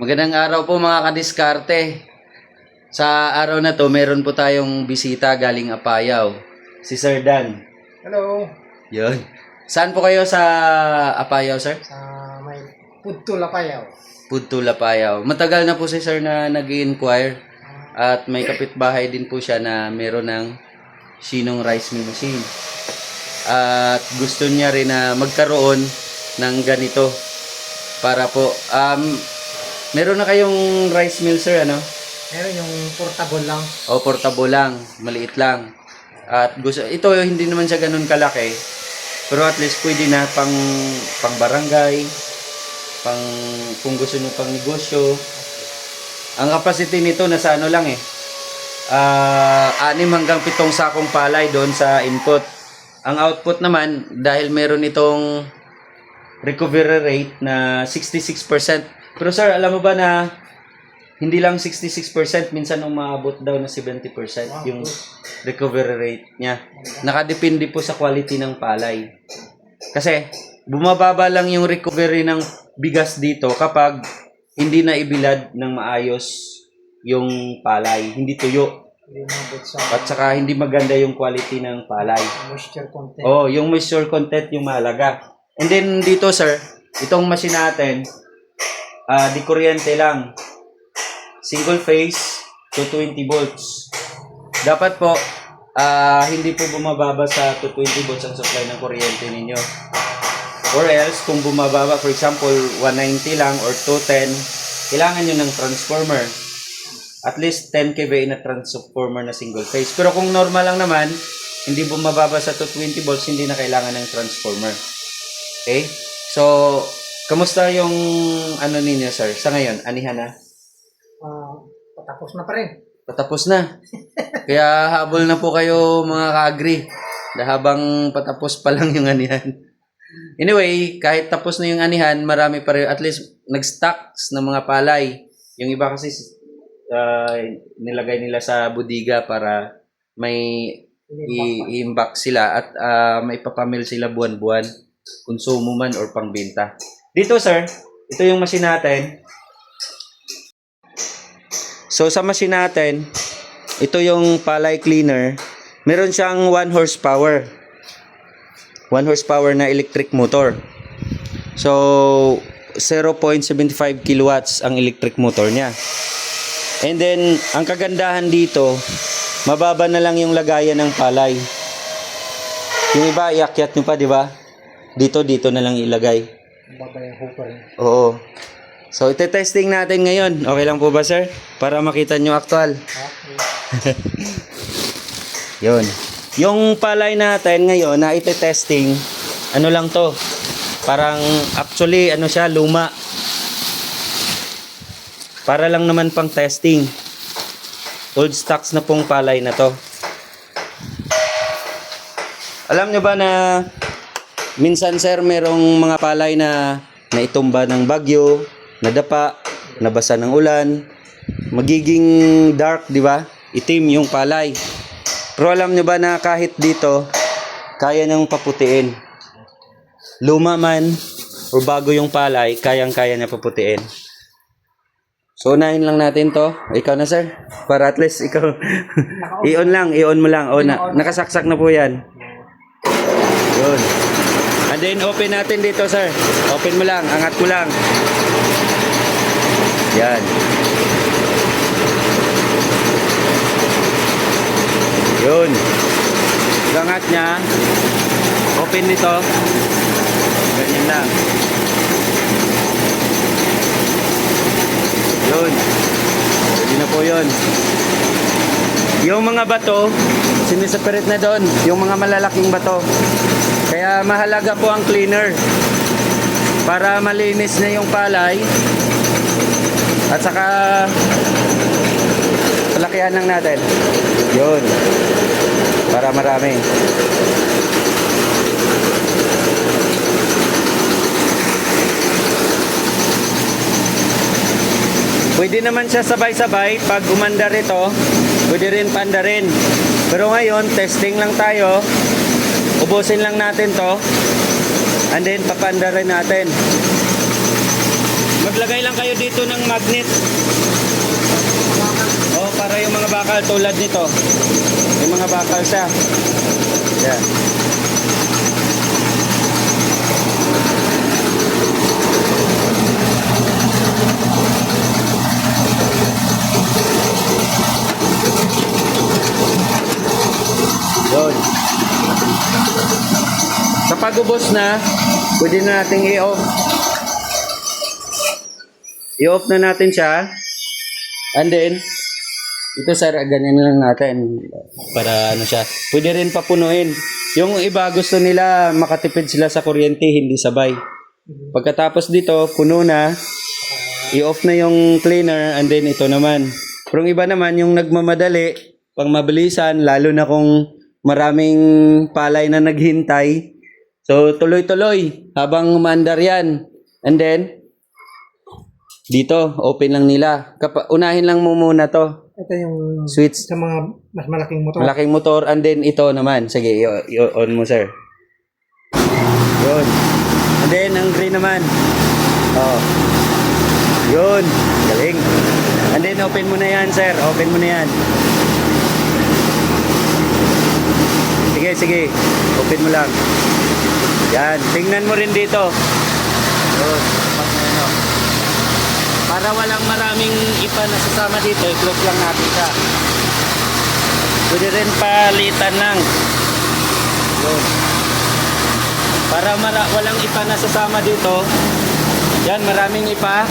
Magandang araw po mga kadiskarte. Sa araw na to, meron po tayong bisita galing Apayao. Si Sir Dan. Hello. Yun. Saan po kayo sa Apayao, sir? Sa may Pudto Lapayaw. Pudto Lapayao. Matagal na po si Sir na nag-i-inquire. At may kapitbahay din po siya na meron ng Shinong rice mill machine. At gusto niya rin na magkaroon ng ganito. Para po, meron na kayong rice mill, sir, ano? Meron yung portable lang. O portable lang, maliit lang. At gusto ito hindi naman siya ganoon kalaki. Pero at least pwede na pang barangay, pang kung gusto niyo pang negosyo. Ang capacity nito nasa ano lang 6 hanggang 7 sakong palay doon sa input. Ang output naman dahil meron itong recovery rate na 66%. Pero sir, alam mo ba na hindi lang 66%, minsan umaabot daw na 70% yung recovery rate niya. Nakadepende po sa quality ng palay. Kasi bumababa lang yung recovery ng bigas dito kapag hindi na ibilad ng maayos yung palay, hindi tuyo. Hindi mabot sa At saka hindi maganda yung quality ng palay. moisture content. Oh, yung moisture content yung mahalaga. And then dito sir, itong machine natin, di kuryente lang. Single phase, 220 volts. Dapat po, hindi po bumababa sa 220 volts ang supply ng kuryente ninyo. Or else, kung bumababa, for example, 190 lang or 210, kailangan nyo ng transformer. At least 10 kVA na transformer na single phase. Pero kung normal lang naman, hindi bumababa sa 220 volts, hindi na kailangan ng transformer. Okay? So, kamusta yung ano ninyo, sir? Sa ngayon, anihan na? Patapos na pa rin. Patapos na. Kaya habol na po kayo mga ka-agri. Habang patapos pa lang yung anihan. Anyway, kahit tapos na yung anihan, marami pa rin, at least nag-stocks ng mga palay. Yung iba kasi nilagay nila sa budiga para may i-imbak sila at may papamil sila buwan-buwan. Konsumo man or pangbenta. Dito sir, ito yung machine natin. So sa machine natin, ito yung palay cleaner. Meron siyang 1 horsepower. 1 horsepower na electric motor. So 0.75 kilowatts ang electric motor niya. And then ang kagandahan dito, mababa na lang yung lagayan ng palay. Yung iba iakyat nyo pa, di ba? Dito na lang ilagay. Babay ang hooper. Oo. So, ite-testing natin ngayon. Okay lang po ba, sir? Para makita nyo aktual. Okay. Yun. Yung palay natin ngayon na ite-testing, ano lang to? Parang, actually, ano siya, luma. Para lang naman pang testing. Old stocks na pong palay na to. Alam nyo ba na minsan, sir, merong mga palay na naitumba ng bagyo, nadapa, nabasa ng ulan, magiging dark, di ba? Itim yung palay. Pero alam nyo ba na kahit dito, kaya nang paputiin. Luma man, o bago yung palay, kayang-kaya niya paputiin. So, unahin lang natin to. Ikaw na, sir. Para at least ikaw, i-on mo lang. O, nakasaksak na po yan. Yun. And then, open natin dito, sir. Open mo lang, angat mo lang. Yan. Yun. Gangat niya. Open nito. Ganyan lang. Yun. Pwede na po yun. Yung mga bato, siniseparate na doon. Yung mga malalaking bato. Kaya mahalaga po ang cleaner. Para malinis na yung palay. At saka palakihan lang natin. Yun. Para marami. Pwede naman siya sabay-sabay. Pag umandar ito, pwede rin pandarin. Pero ngayon, testing lang tayo. Ubusin lang natin to. And then, papandarin natin. Maglagay lang kayo dito ng magnet. Oh, para yung mga bakal tulad nito. Yung mga bakal siya. Yan. Yun. Sa pag-ubos na, pwede na natin i-off. I-off na natin siya. And then, ito sir, ganyan na lang natin. Para ano siya. Pwede rin papunuin. Yung iba gusto nila makatipid sila sa kuryente, hindi sabay. Pagkatapos dito, puno na. I-off na yung cleaner and then ito naman. Pero yung iba naman, yung nagmamadali, pang mabilisan, lalo na kung maraming palay na naghintay. So, tuloy-tuloy habang umandar yan. And then, dito, open lang nila. Unahin lang mo muna to. Ito yung Switch. sa mga mas malaking motor. Malaking motor. And then, ito naman. Sige, i-on mo, sir. Yun. And then, ang green naman. Oh. Yun. Galing. And then, open mo na yan, sir. Open mo na yan. Sige, sige. Open mo lang. Yan. Tingnan mo rin dito. Yun. Ano. Para walang maraming ipa na sasama dito, i-close lang natin siya. Pwede rin palitan lang. Yun. Para walang ipa na sasama dito. Yan, maraming ipa.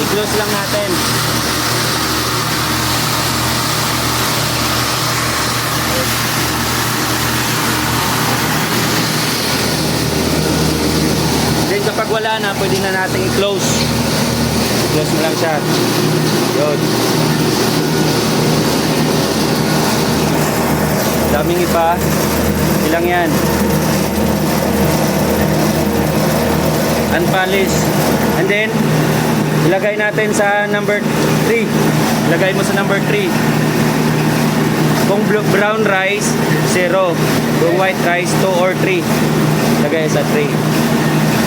I-close lang natin. Then kapag wala na, pwede na natin i-close. I-close mo lang siya. Yun. Daming ipa. Ilang yan? Unpolish. And then, ilagay natin sa number 3. Ilagay mo sa number 3. Kung brown rice, 0. Kung white rice, 2 or 3. Ilagay sa 3.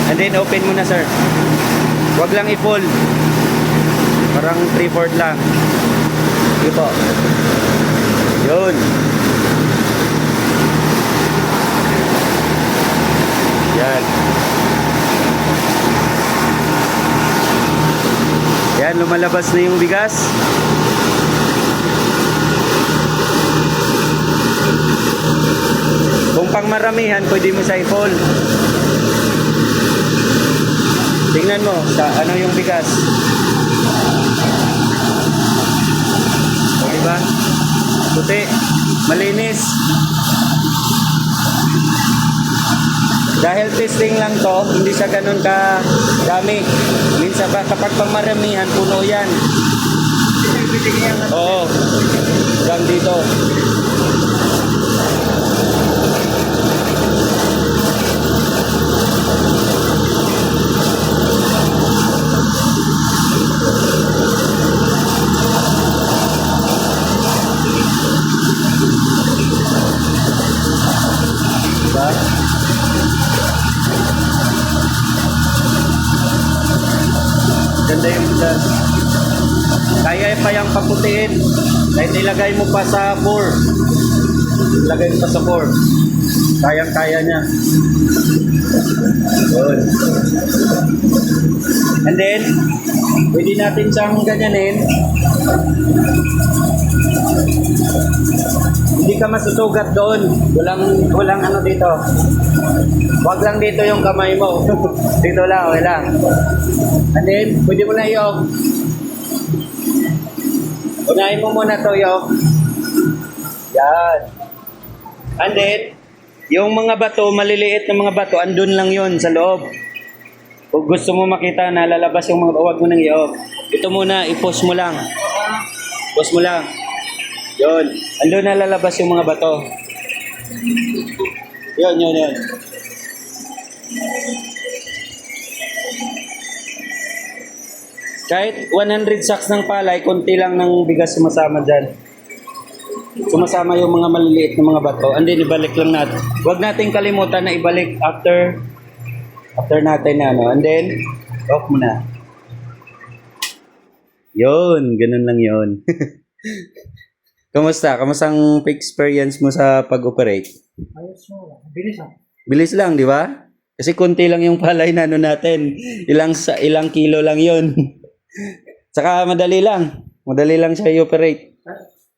And then, open mo na, sir. Huwag lang i-full. Parang 3/4 lang. Yun po. Yun. Yan. Yan, lumalabas na yung bigas. Kung pang maramihan, pwede mo sa i-full. Tingnan mo sa ano yung bigas. O, diba? Puti. Malinis. Dahil testing lang to, hindi siya ganun ka dami. Minsan ba kapag pang maramihan, puno yan. Oo. Hanggang dito. Diba? Ganda yung bigas. Kaya pa yung paputiin. Kahit ilagay mo pa sa 4. Ilagay mo pa sa 4. Kayang-kaya niya. Good. And then, pwede natin siyang ganyanin. Hindi ka masusugat doon. Walang ano dito. Wag lang dito yung kamay mo. Dito lang, okay lang. And then, pwede mo na i-off. Unahin mo muna to, i-off. Yan. And then, yung mga bato, maliliit na mga bato, andun lang yon sa loob. Kung gusto mo makita na lalabas yung mga, wag mo nang i-off. Ito muna, i-pause mo lang. Pause mo lang. Yun. Andun na lalabas yung mga bato. Yun. Kahit 100 sacks ng palay, konti lang ng bigas sumasama dyan. Sumasama yung mga maliliit na mga bato. And then, ibalik lang natin. Huwag natin kalimutan na ibalik after natin na, ano. And then, Off mo na. Yun, ganun lang yun. Kamusta? Kamusta ang experience mo sa pag-operate? Ayos mo. Bilis ah. Bilis lang, di ba? Kasi konti lang yung palay na ano natin. Ilang kilo lang yun. Saka madali lang. Madali lang siya i-operate.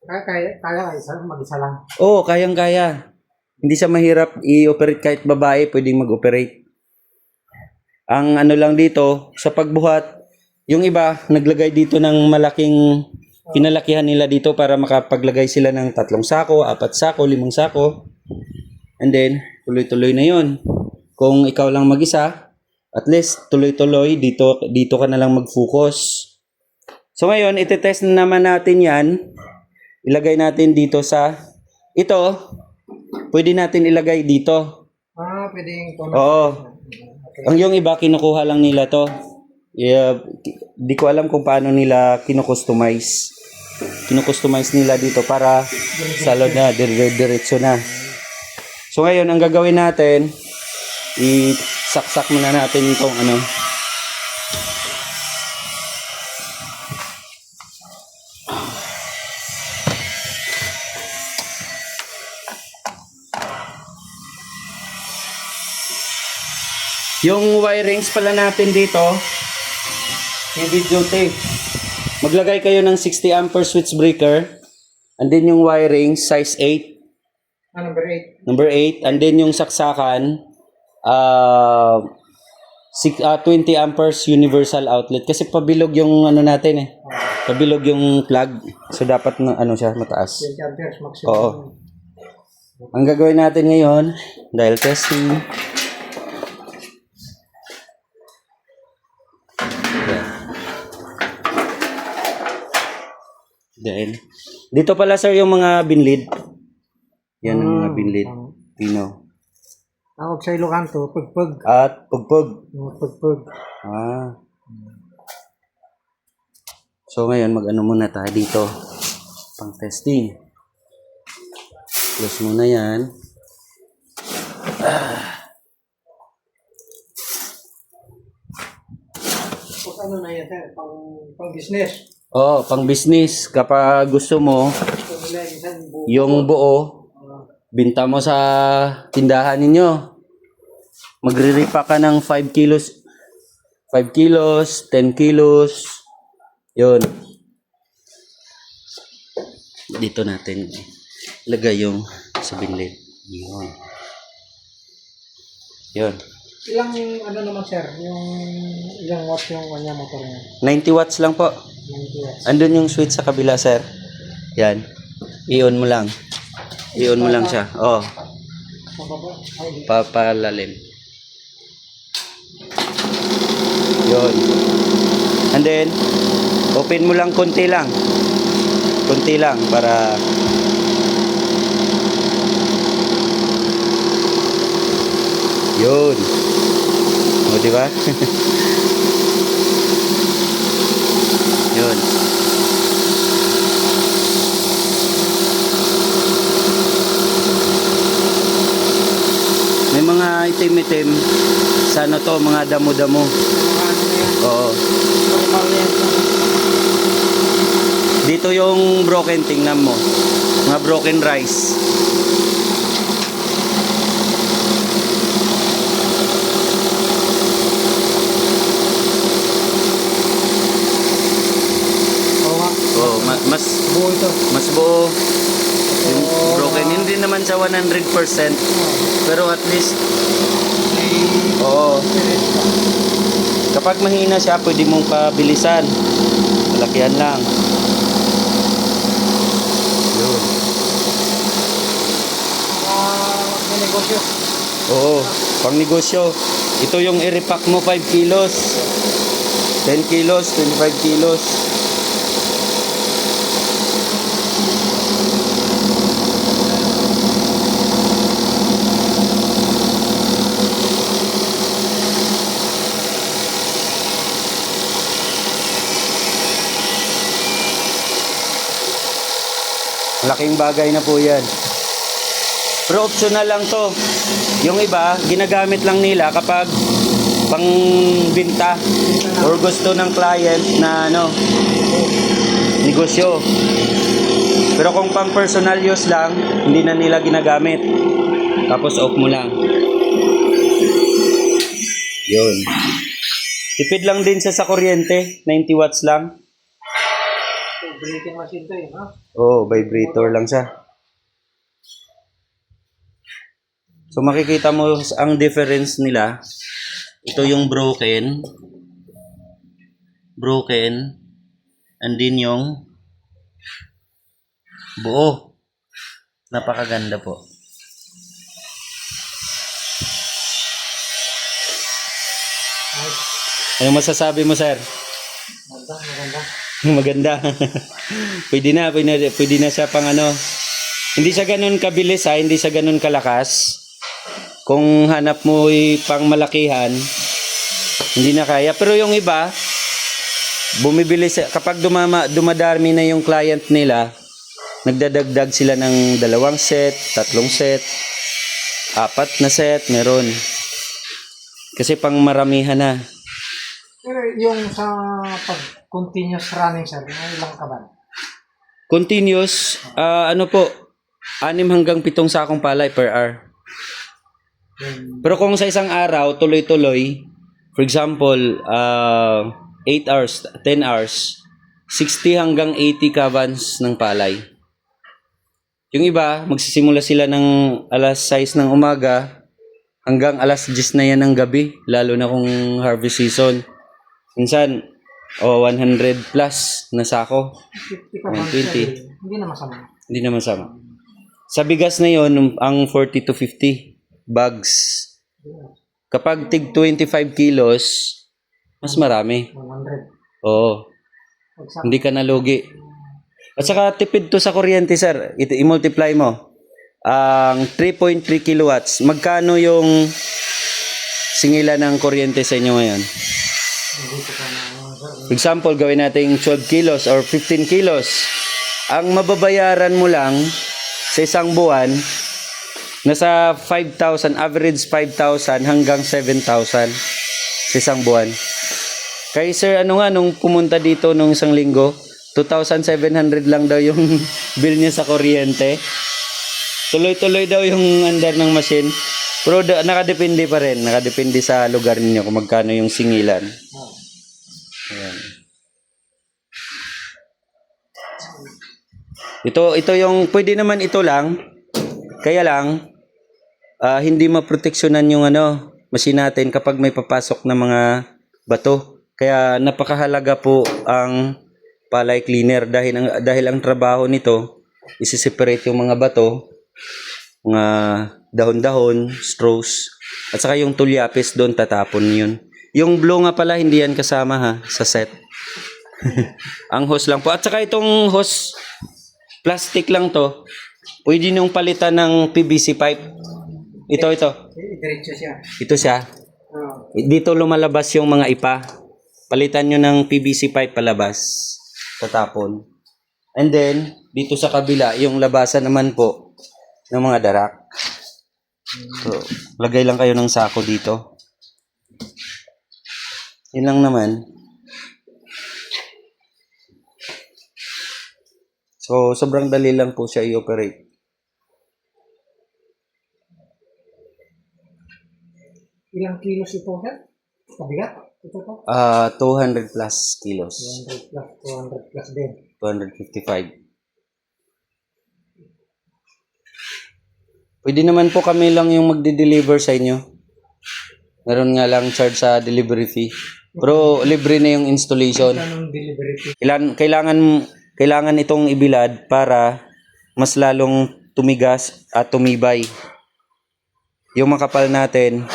Kaya isa, mag-isa lang. Oo, kayang-kaya. Hindi siya mahirap i-operate kahit babae, pwedeng mag-operate. Ang ano lang dito, sa pagbuhat, yung iba, naglagay dito ng malaking pinalakihan nila dito para makapaglagay sila ng 3 sako, 4 sako, 5 sako. And then, tuloy-tuloy na yun. Kung ikaw lang mag-isa, at least tuloy-tuloy, dito ka na lang mag-focus. So ngayon, itetest na naman natin yan. Ilagay natin dito sa, ito, pwede natin ilagay dito. Pwedeng Oo. Ang yung iba, kinukuha lang nila to. Di ko alam kung paano nila kino-customize. Kino-customize nila dito para salod na, diretso na. So ngayon, ang gagawin natin, isaksak muna natin itong ano. Yung wirings pala natin dito, heavy duty. Maglagay kayo ng 60 ampere switch breaker. And then yung wiring, size 8. Number 8. Number 8. And then yung saksakan, 20 amperes universal outlet. Kasi pabilog yung ano natin eh. Pabilog yung plug. So dapat na ano siya, mataas. 20 amperes maximum. Oo. Ang gagawin natin ngayon, dahil testing. Dahil. Dito pala sir yung mga binlid. Yan ang mga binlid. Pino. Tawag sa Ilocanto, pagpag. At pugpug. Pagpag. Ah. So ngayon mag-ano muna tayo dito. Pang testing. Close muna yan. Ano na yan sir? Pang business. Oh, pang business. Kapag gusto mo, yung buo, binta mo sa tindahan ninyo. Magre-repack ka ng 5 kilos. 5 kilos, 10 kilos. Yun. Dito natin lagay yung sa binlid. Yun. Yun. Ilang ano naman sir? Yung ilang watts yung kanya motor niya? 90 watts lang po. 90 watts. Andun yung switch sa kabila, sir. Yan. I-on mo lang. I-on mo lang siya. Oh, Pababa? Ay, papalalim. Yun. And then, open mo lang konti lang. Konti lang para yun. O, di ba? Yun. May mga itim-itim. Sana to, mga damo-damo. ano na yan? Oo. Normal na yan. Dito yung broken, tingnan mo. Mga broken rice. Oo nga. Oh, mas Buo ito. mas buo. Yung broken hindi naman sa 100%, pero at least oo. Kapag mahina siya, pwede mong pabilisan. Malakihan lang. Yun. May negosyo. Oo, pang negosyo. Ito yung i-repack mo 5 kilos. 10 kilos, 25 kilos. Laking bagay na po yan. Pero optional lang to. Yung iba, ginagamit lang nila kapag pang binta or gusto ng client na ano, negosyo. Pero kung pang personal use lang, hindi na nila ginagamit. Tapos off mo lang. Yun. Tipid lang din siya sa kuryente, 90 watts lang. Vibrating machine to yun, ha? Oo, vibrator lang siya. So makikita mo ang difference nila. Ito yung broken. And din yung buo. Napakaganda po. Ano masasabi mo, sir? Maganda. Maganda. Pwede na siya pang ano. Hindi siya ganun kabilis ha, hindi siya ganun kalakas. Kung hanap mo pang malakihan, hindi na kaya. Pero yung iba, bumibili kapag dumadami na yung client nila, nagdadagdag sila ng 2 set, 3 set, 4 na set, meron. Kasi pang maramihan na. Pero yung sa pag-continuous running, sir, ilang kaban? Continuous, ano po, 6 hanggang 7 sakong palay per hour. Pero kung sa isang araw, tuloy-tuloy, for example, 8 hours, 10 hours, 60 hanggang 80 kabans ng palay. Yung iba, magsisimula sila ng alas 6 ng umaga hanggang alas 10 na yan ng gabi, lalo na kung harvest season. Minsan, 100 plus na sako. 50 kaban, 120. hindi na masama. Hindi naman sama. Sa bigas na yon, ang 40 to 50 bags. Kapag tig 25 kilos, mas marami. 100. Oo. Hindi ka nalugi. At saka tipid to sa kuryente, sir. I-multiply mo. Ang 3.3 kilowatts. Magkano yung singila ng kuryente sa inyo ngayon? For example, gawin natin 12 kilos or 15 kilos. Ang mababayaran mo lang sa isang buwan, nasa 5,000, average 5,000 hanggang 7,000 sa isang buwan. Kay sir, ano nga, nung pumunta dito nung isang linggo, 2,700 lang daw yung bill niya sa kuryente. Tuloy-tuloy daw yung andar ng machine. Pero nakadepende pa rin. Nakadepende sa lugar ninyo kung magkano yung singilan. Ayan. Ito yung, pwede naman ito lang. Kaya lang, hindi maproteksyonan yung machine natin kapag may papasok na mga bato. Kaya napakahalaga po ang palay cleaner dahil ang trabaho nito isi-separate yung mga bato, mga dahon-dahon, straws, at saka yung tulyapis doon tatapon yun. Yung blue nga pala hindi yan kasama ha sa set. Ang hose lang po. At saka itong hose plastic lang to. Pwede niyong palitan ng PVC pipe. Ito. Diretso siya. Ito siya. Dito lumalabas yung mga ipa. Palitan nyo ng PVC pipe palabas. Tatapon. And then, dito sa kabila, yung labasan naman po ng mga darak. So, lagay lang kayo ng sako dito. Yun lang naman. So, sobrang dali lang po siya i-operate. Ilang kilos ito, sir? Kabigat? Ito to? 200 plus kilos. 200 plus din. 255. Pwede naman po kami lang yung magde-deliver sa inyo. Meron nga lang charge sa delivery fee. Pero libre na yung installation. Anong delivery fee? Kailangan itong ibilad para mas lalong tumigas at tumibay. Yung makapal natin,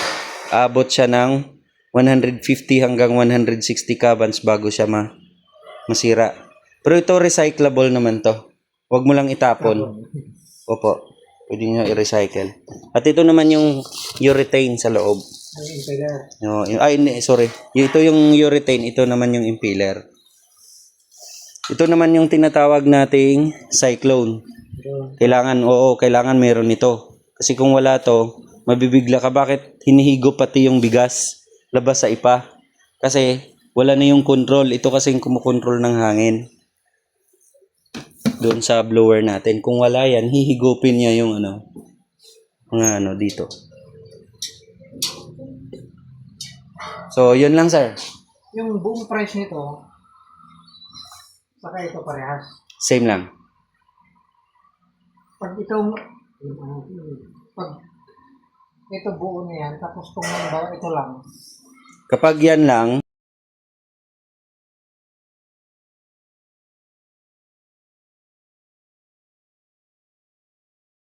abot siya ng 150 hanggang 160 kabans bago siya masira. Pero ito recyclable naman to. Huwag mo lang itapon. Opo. Pwede nyo i-recycle. At ito naman yung urethane sa loob. Ay, impeller. Sorry. Ito yung urethane. Ito naman yung impeller. Ito naman yung tinatawag nating cyclone. Kailangan meron ito. Kasi kung wala to, mabibigla ka. Bakit hinihigo pati yung bigas? labas sa ipa. Kasi wala na yung control. Ito kasing kumukontrol ng hangin. Doon sa blower natin. Kung wala yan, hihigupin niya yung mga dito. So, yun lang sir. Yung buong price nito, saka ito parehas. Same lang. Pag itong, pag ito buo na yan, tapos kung halimbawa ito lang, Kapag yan lang,